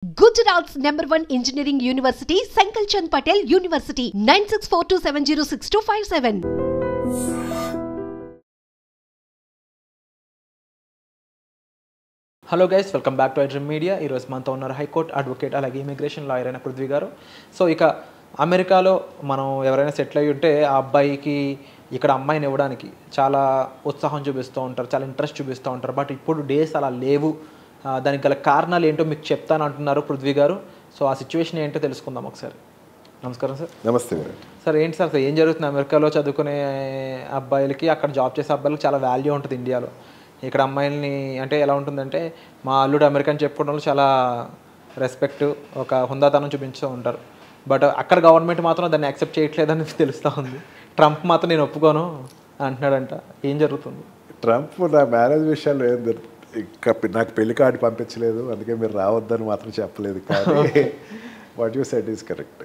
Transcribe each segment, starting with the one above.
Gujarat's #1 engineering university, Sankalchand Patel University, 9642706257. Hello guys, welcome back to iDream media. ఈరోజు మనతో ఉన్నారు high court advocate అలాగే immigration lawyer అయిన పృథ్వీ గారు. సో ఇక అమెరికాలో మనం ఎవరైనా సెటిల్ అయ్యి ఉంటే ఆ అబ్బాయికి ఇక్కడ అమ్మాయిని ఇవ్వడానికి చాలా ఉత్సాహం చూపిస్తూ ఉంటారు, చాలా ఇంట్రెస్ట్ చూపిస్తూ ఉంటారు. బట్ ఇప్పుడు డేస్ అలా లేవు. దానికి గల కారణాలు ఏంటో మీకు చెప్తాను అంటున్నారు పృథ్వీ గారు. సో ఆ సిచ్యువేషన్ ఏంటో తెలుసుకుందాం ఒకసారి. నమస్కారం సార్. నమస్తే సార్. ఏంటి సార్ ఏం జరుగుతుంది? అమెరికాలో చదువుకునే అబ్బాయిలకి, అక్కడ జాబ్ చేసే అబ్బాయిలకి చాలా వాల్యూ ఉంటుంది ఇండియాలో. ఇక్కడ అమ్మాయిల్ని అంటే ఎలా ఉంటుందంటే, మా అల్లుడు అమెరికన్ చెప్పుకోవడంలో చాలా రెస్పెక్ట్, ఒక హుందాతనం చూపించుతూ ఉంటారు. బట్ అక్కడ గవర్నమెంట్ మాత్రం దాన్ని యాక్సెప్ట్ చేయట్లేదని తెలుస్తూ ఉంది. ట్రంప్ మాత్రం నేను ఒప్పుకోను అంటున్నాడంట. ఏం జరుగుతుంది? ట్రంప్ నా మ్యారేజ్ విషయాల్లో ఏం ఇంకా నాకు పెళ్లి కార్డు పంపించలేదు, అందుకే మీరు రావద్దని మాత్రం చెప్పలేదు. కానీ what you said is correct.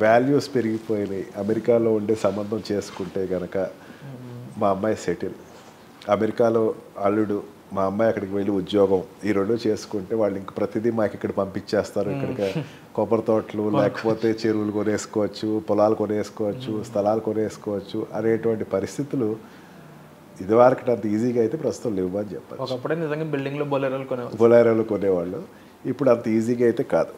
Values పెరిగిపోయినాయి. అమెరికాలో ఉండే సంబంధం చేసుకుంటే కనుక మా అమ్మాయి సెటిల్, అమెరికాలో అల్లుడు, మా అమ్మాయి అక్కడికి వెళ్ళి ఉద్యోగం, ఈ రెండు చేసుకుంటే వాళ్ళు ఇంక ప్రతిదీ మాకు ఇక్కడ పంపించేస్తారు. ఇక్కడికి కొబ్బరి తోటలు లేకపోతే చెరువులు కొనేసుకోవచ్చు, పొలాలు కొనేసుకోవచ్చు, స్థలాలు కొనేసుకోవచ్చు అనేటువంటి పరిస్థితులు ఇదివరకు అంత ఈజీగా అయితే ప్రస్తుతం లేవు అని చెప్పారు. ఒకప్పుడే నిజంగా బిల్డింగ్లో బొలేరోలు కొనేవాళ్ళు, ఇప్పుడు అంత ఈజీగా అయితే కాదు.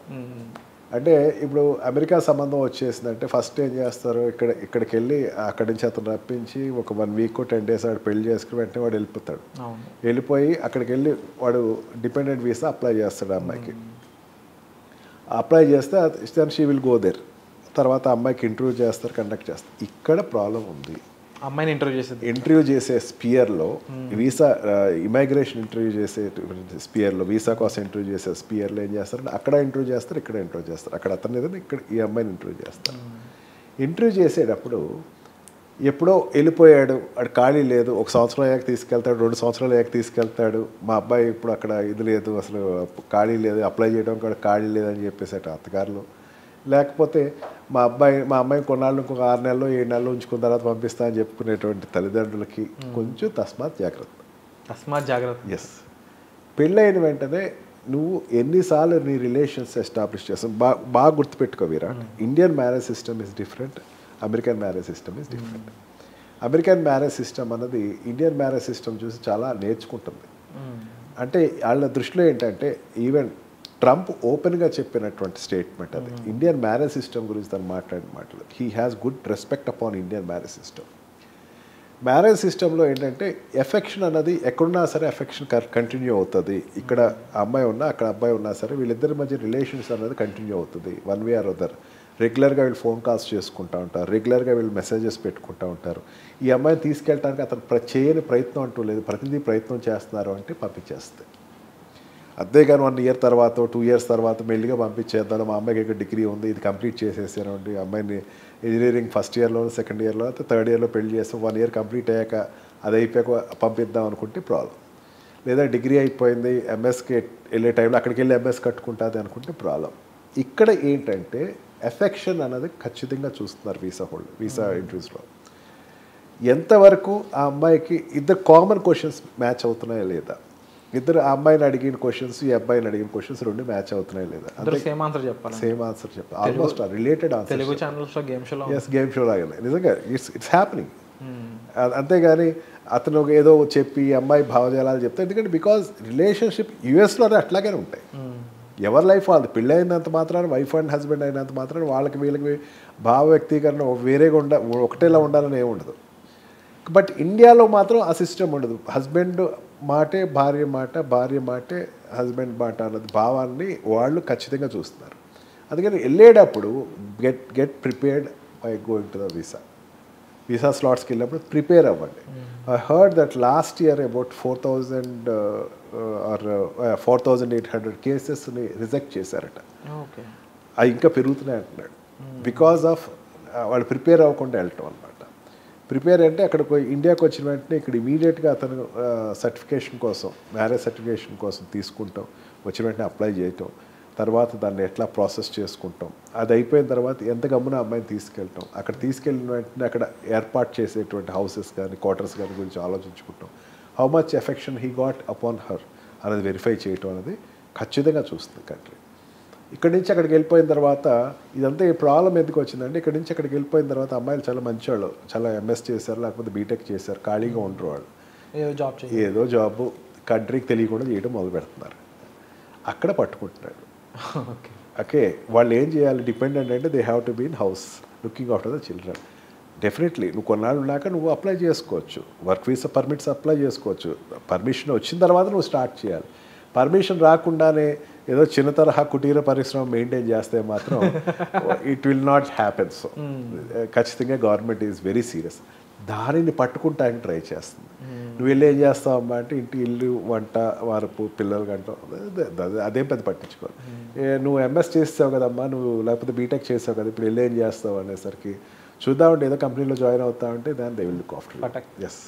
అంటే ఇప్పుడు అమెరికా సంబంధం వచ్చేసిందంటే ఫస్ట్ ఏం చేస్తారు, ఇక్కడికి వెళ్ళి అక్కడి నుంచి అతను రప్పించి ఒక 1 వీక్ 10 days వాడు పెళ్లి చేసుకుని వెంటనే వాడు వెళ్ళిపోతాడు. వెళ్ళిపోయి అక్కడికి వెళ్ళి వాడు డిపెండెంట్ వీసా అప్లై చేస్తాడు అమ్మాయికి. అప్లై చేస్తే షీ విల్ గో దేర్. తర్వాత అమ్మాయికి ఇంటర్వ్యూ చేస్తారు, కండక్ట్ చేస్తారు. ఇక్కడ ప్రాబ్లం ఉంది. అమ్మాయిని ఇంటర్వ్యూ చేసే స్పియర్లో వీసా, ఇమిగ్రేషన్ ఇంటర్వ్యూ చేసే స్పియర్లో, వీసా కోసం ఇంటర్వ్యూ చేసే స్పియర్లో ఏం చేస్తారంటే అక్కడ ఇంటర్వ్యూ చేస్తారు, ఇక్కడ ఇంటర్వ్యూ చేస్తారు. అక్కడ అతను ఏదైనా ఇక్కడ ఈ అమ్మాయిని ఇంటర్వ్యూ చేస్తారు. ఇంటర్వ్యూ చేసేటప్పుడు ఎప్పుడో వెళ్ళిపోయాడు, అక్కడ ఖాళీ లేదు, 1 సంవత్సరం అయ్యాక తీసుకెళ్తాడు, 2 సంవత్సరాలు అయ్యాక తీసుకెళ్తాడు. మా అబ్బాయి ఇప్పుడు అక్కడ ఇది లేదు, అసలు ఖాళీ లేదు, అప్లై చేయడం కూడా ఖాళీ లేదని చెప్పేసాట అత్తగారులు. లేకపోతే మా అమ్మాయి కొన్నాళ్ళు ఇంకొక 6 నెలలు 7 నెలలు ఉంచుకున్న తర్వాత పంపిస్తా అని చెప్పుకునేటువంటి తల్లిదండ్రులకి కొంచెం తస్మాత్ జాగ్రత్త. ఎస్, పెళ్ళైన వెంటనే నువ్వు ఎన్నిసార్లు నీ రిలేషన్స్ ఎస్టాబ్లిష్ చేస్తావు బాగా గుర్తుపెట్టుకో Virat. Indian marriage system is different, American marriage system is different. American marriage system అన్నది ఇండియన్ మ్యారేజ్ సిస్టమ్ చూసి చాలా నేర్చుకుంటుంది. అంటే వాళ్ళ దృష్టిలో ఏంటంటే, ఈవెన్ ట్రంప్ ఓపెన్గా చెప్పినటువంటి స్టేట్మెంట్ అది. ఇండియన్ మ్యారేజ్ సిస్టమ్ గురించి తను మాట్లాడిన మాటలు, he has good respect upon Indian marriage system. Marriage సిస్టంలో ఏంటంటే ఎఫెక్షన్ అన్నది ఎక్కడున్నా సరే ఎఫెక్షన్ కంటిన్యూ అవుతుంది. ఇక్కడ అమ్మాయి ఉన్నా అక్కడ అబ్బాయి ఉన్నా సరే వీళ్ళిద్దరి మధ్య రిలేషన్స్ అనేది కంటిన్యూ అవుతుంది, వన్ వే ఆర్ అదర్. రెగ్యులర్గా వీళ్ళు ఫోన్ కాల్స్ చేసుకుంటూ ఉంటారు, రెగ్యులర్గా వీళ్ళు మెసేజెస్ పెట్టుకుంటూ ఉంటారు. ఈ అమ్మాయిని తీసుకెళ్ళడానికి అతను చేయని ప్రయత్నం అంటూ లేదు, ప్రతిదీ ప్రయత్నం చేస్తున్నారు అంటే పంపించేస్తే. అంతేగాని 1 year తర్వాత 2 years తర్వాత మెల్లిగా పంపించేద్దాం, మా అమ్మాయికి ఇక్కడ డిగ్రీ ఉంది, ఇది కంప్లీట్ చేసేసానండి, అమ్మాయిని ఇంజనీరింగ్ ఫస్ట్ ఇయర్లో 2nd yearలో అయితే 3rd yearలో పెళ్లి చేస్తాం, 1 year కంప్లీట్ అయ్యాక అది అయిపోయాక పంపిద్దాం అనుకుంటే ప్రాబ్లం. లేదా డిగ్రీ అయిపోయింది, ఎంఎస్కి వెళ్ళే టైంలో అక్కడికి వెళ్ళి ఎంఎస్ కట్టుకుంటుంది అనుకుంటే ప్రాబ్లం. ఇక్కడ ఏంటంటే ఎఫెక్షన్ అనేది ఖచ్చితంగా చూస్తున్నారు వీసా ఇంటర్వ్యూస్లో. ఎంతవరకు ఆ అమ్మాయికి ఇద్దరు కామన్ క్వశ్చన్స్ మ్యాచ్ అవుతున్నాయా లేదా, ఇద్దరు ఆ అమ్మాయిని అడిగిన క్వశ్చన్స్ ఈ అబ్బాయిని అడిగిన క్వశ్చన్స్ రెండు మ్యాచ్ అవుతున్నాయి లేదా, సేమ్ ఆన్సర్ చెప్పాలి. Almost related answer. తెలుగు ఛానల్స్లో గేమ్ షో లాగానే నిజంగా ఇట్స్ హ్యాపెనింగ్. అంతేగాని అతను ఏదో చెప్పి అమ్మాయి భావజాలాలు చెప్తే, ఎందుకంటే బికాజ్ రిలేషన్షిప్ యుఎస్లోనే అట్లాగే ఉంటాయి. ఎవరి లైఫ్ వాళ్ళది. పెళ్ళి అయినంత మాత్రాన, వైఫ్ అండ్ హస్బెండ్ అయినంత మాత్రాన వాళ్ళకి వీళ్ళకి భావ వ్యక్తీకరణ వేరేగా ఒకటేలా ఉండాలని ఏమి ఉండదు. బట్ ఇండియాలో మాత్రం ఆ సిస్టమ్ ఉండదు. హస్బెండ్ మాటే భార్య మాట, భార్య మాటే హస్బెండ్ మాట అన్నది భావాన్ని వాళ్ళు ఖచ్చితంగా చూస్తున్నారు. అందుకని వెళ్ళేటప్పుడు get prepared by going to the visa స్లాట్స్కి వెళ్ళినప్పుడు ప్రిపేర్ అవ్వండి. I heard that last year about 4,800 కేసెస్ని రిజెక్ట్ చేశారట. అవి ఇంకా పెరుగుతున్నాయి అంటున్నాడు. బికాజ్ ఆఫ్ వాళ్ళు ప్రిపేర్ అవ్వకుండా వెళ్ళటం అన్నమాట. ప్రిపేర్ అంటే అక్కడికి ఇండియాకి వచ్చిన వెంటనే ఇక్కడ ఇమీడియట్గా అతను సర్టిఫికేషన్ కోసం, మ్యారేజ్ సర్టిఫికేషన్ కోసం తీసుకుంటాం, వచ్చిన వెంటనే అప్లై చేయటం, తర్వాత దాన్ని ఎట్లా ప్రాసెస్ చేసుకుంటాం, అది అయిపోయిన తర్వాత ఎంత గమ్మున అమ్మాయిని తీసుకెళ్ళటం, అక్కడ తీసుకెళ్ళిన వెంటనే అక్కడ ఏర్పాటు చేసేటువంటి హౌసెస్ కానీ క్వార్టర్స్ కానీ గురించి ఆలోచించుకుంటాం, how much affection he got upon her అనేది వెరిఫై చేయటం అనేది ఖచ్చితంగా చూస్తుంది కంట్రీ. ఇక్కడి నుంచి అక్కడికి వెళ్ళిపోయిన తర్వాత ఇదంతా ఈ ప్రాబ్లం ఎందుకు వచ్చిందంటే ఇక్కడి నుంచి అక్కడికి వెళ్ళిపోయిన తర్వాత అమ్మాయిలు చాలా మంచివాళ్ళు, చాలా ఎంఎస్ చేశారు, లేకపోతే బీటెక్ చేశారు, ఖాళీగా ఉంటారు వాళ్ళు, ఏదో జాబ్ కంట్రీకి తెలియకుండా చేయడం మొదలు పెడుతున్నారు. అక్కడ పట్టుకుంటున్నాడు. ఓకే, వాళ్ళు ఏం చేయాలి, డిపెండెంట్ అంటే they have to be in house looking after the children. Definitely నువ్వు కొన్నాళ్ళు ఉన్నాక నువ్వు అప్లై చేసుకోవచ్చు, వర్క్ వీసా పర్మిట్స్ అప్లై చేసుకోవచ్చు. పర్మిషన్ వచ్చిన తర్వాత నువ్వు స్టార్ట్ చేయాలి. పర్మిషన్ రాకుండానే ఏదో చిన్న తరహా కుటీర పరిశ్రమ మెయింటైన్ చేస్తే మాత్రం it will not happen. So ఖచ్చితంగా గవర్నమెంట్ ఈజ్ వెరీ సీరియస్. దానిని పట్టుకుంటానికి ట్రై చేస్తుంది. నువ్వు వెళ్ళి ఏం చేస్తావు అమ్మా అంటే ఇంటి ఇల్లు వంట వారపు పిల్లలు గంట అదేం పెద్ద పట్టించుకోవాలి. నువ్వు ఎంఎస్ చేస్తావు కదమ్మా, నువ్వు లేకపోతే బీటెక్ చేస్తావు కదా, ఇప్పుడు వెళ్ళి ఏం చేస్తావు అనేసరికి చూద్దామంటే ఏదో కంపెనీలో జాయిన్ అవుతామంటే దాని they will look after. Yes,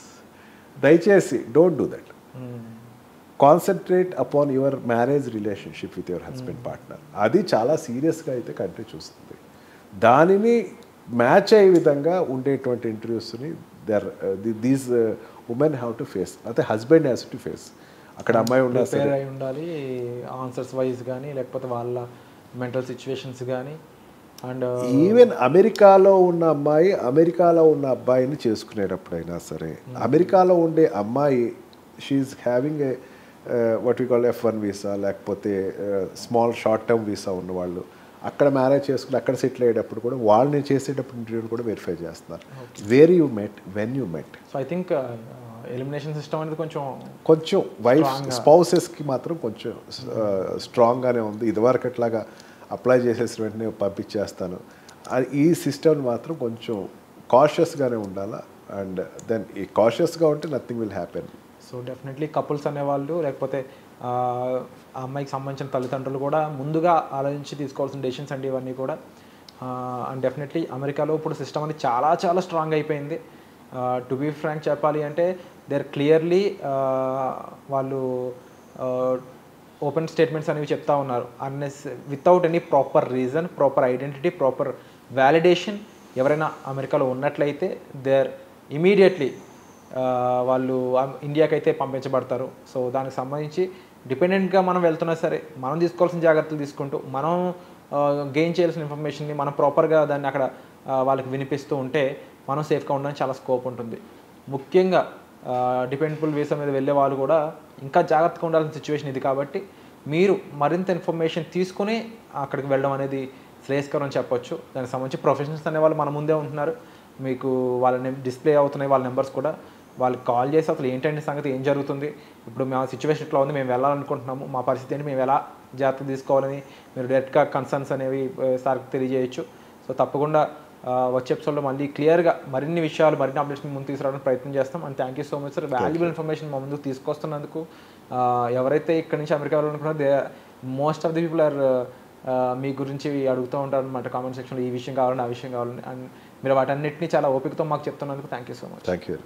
దయచేసి don't do that. Concentrate upon your marriage relationship with your husband partner. అది చాలా సీరియస్గా అయితే కంట్రీ చూస్తుంది. దానిని మ్యాచ్ అయ్యే విధంగా ఉండేటువంటి ఇంటర్వ్యూస్ని these women have to face, అయితే హస్బెండ్ హ్యాస్ టు ఫేస్. అక్కడ అమ్మాయి ఉండాలి, ఆన్సర్స్ వైజ్ కానీ లేకపోతే వాళ్ళ మెంటల్ సిచ్యువేషన్స్ కానీ. అండ్ ఈవెన్ అమెరికాలో ఉన్న అమ్మాయి అమెరికాలో ఉన్న అబ్బాయిని చేసుకునేటప్పుడైనా సరే, అమెరికాలో ఉండే అమ్మాయి she is having a what we call F1 visa, లేకపోతే స్మాల్ షార్ట్ టర్మ్ వీసా ఉన్నవాళ్ళు అక్కడ మ్యారేజ్ చేసుకుని అక్కడ సెటిల్ అయ్యేటప్పుడు కూడా వాళ్ళని చేసేటప్పుడు ఇంటర్వ్యూని కూడా వెరిఫై చేస్తున్నారు. Where you met, when you met. So I think elimination system అనేది కొంచెం వైఫ్ స్పౌసెస్కి మాత్రం కొంచెం స్ట్రాంగ్గానే ఉంది. ఇదివరకు అట్లాగా అప్లై చేసేసిన వెంటనే పంపించేస్తాను, ఈ సిస్టమ్ మాత్రం కొంచెం కాషియస్గానే ఉండాలా. అండ్ దెన్ ఈ కాషియస్గా ఉంటే nothing will happen. So definitely couples అనేవాళ్ళు లేకపోతే ఆ అమ్మాయికి సంబంధించిన తల్లిదండ్రులు కూడా ముందుగా ఆలోచించి తీసుకోవాల్సిన డెసిషన్స్ అండి ఇవన్నీ కూడా. అండ్ డెఫినెట్లీ అమెరికాలో ఇప్పుడు సిస్టమ్ అనేది చాలా చాలా స్ట్రాంగ్ అయిపోయింది. టు బీ ఫ్రాంక్ చెప్పాలి అంటే దేర్ క్లియర్లీ వాళ్ళు ఓపెన్ స్టేట్మెంట్స్ అనేవి చెప్తా ఉన్నారు. Without any proper reason, proper identity, proper validation ఎవరైనా అమెరికాలో ఉన్నట్లయితే దేర్ ఇమీడియట్లీ వాళ్ళు ఇండియాకి అయితే పంపించబడతారు. సో దానికి సంబంధించి డిపెండెంట్గా మనం వెళ్తున్నా సరే మనం తీసుకోవాల్సిన జాగ్రత్తలు తీసుకుంటూ మనం గెయిన్ చేయాల్సిన ఇన్ఫర్మేషన్ని మనం ప్రాపర్గా దాన్ని అక్కడ వాళ్ళకి వినిపిస్తూ ఉంటే మనం సేఫ్గా ఉండడానికి చాలా స్కోప్ ఉంటుంది. ముఖ్యంగా డిపెండబుల్ వీసా మీద వెళ్ళే వాళ్ళు కూడా ఇంకా జాగ్రత్తగా ఉండాల్సిన సిచ్యువేషన్ ఇది. కాబట్టి మీరు మరింత ఇన్ఫర్మేషన్ తీసుకుని అక్కడికి వెళ్ళడం అనేది శ్రేయస్కరం అని చెప్పొచ్చు. దానికి సంబంధించి ప్రొఫెషనల్స్ అనేవాళ్ళు మన ముందే ఉంటున్నారు. మీకు వాళ్ళ డిస్ప్లే అవుతున్నాయి వాళ్ళ నెంబర్స్ కూడా. వాళ్ళకి కాల్ చేసి అసలు ఏంటంటే సంగతి, ఏం జరుగుతుంది, ఇప్పుడు మా సిచ్యువేషన్ ఇట్లా ఉంది, మేము వెళ్ళాలనుకుంటున్నాము, మా పరిస్థితి ఏంటి, మేము ఎలా జాగ్రత్త తీసుకోవాలని మీరు డైరెక్ట్గా కన్సర్న్స్ అనేవి సార్కి తెలియజేయచ్చు. సో తప్పకుండా వచ్చే ఎపిసోడ్లో మళ్ళీ క్లియర్గా మరిన్ని విషయాలు, మరిన్ని అప్డేట్స్ ముందు తీసుకురావడానికి ప్రయత్నం చేస్తాం. And thank you so much sir, valuable information మా ముందుకు తీసుకొస్తున్నందుకు. ఎవరైతే ఇక్కడ నుంచి అమెరికా వెళ్ళాలనుకున్నారో most of the people are మీ గురించి అడుగుతూ ఉంటారు అనమాట కామెంట్ సెక్షన్లో, ఈ విషయం కావాలని, ఆ విషయం కావాలని. అండ్ మీరు వాటన్నిటిని చాలా ఓపికతో మాకు చెప్తున్నందుకు thank you so much. Thank you.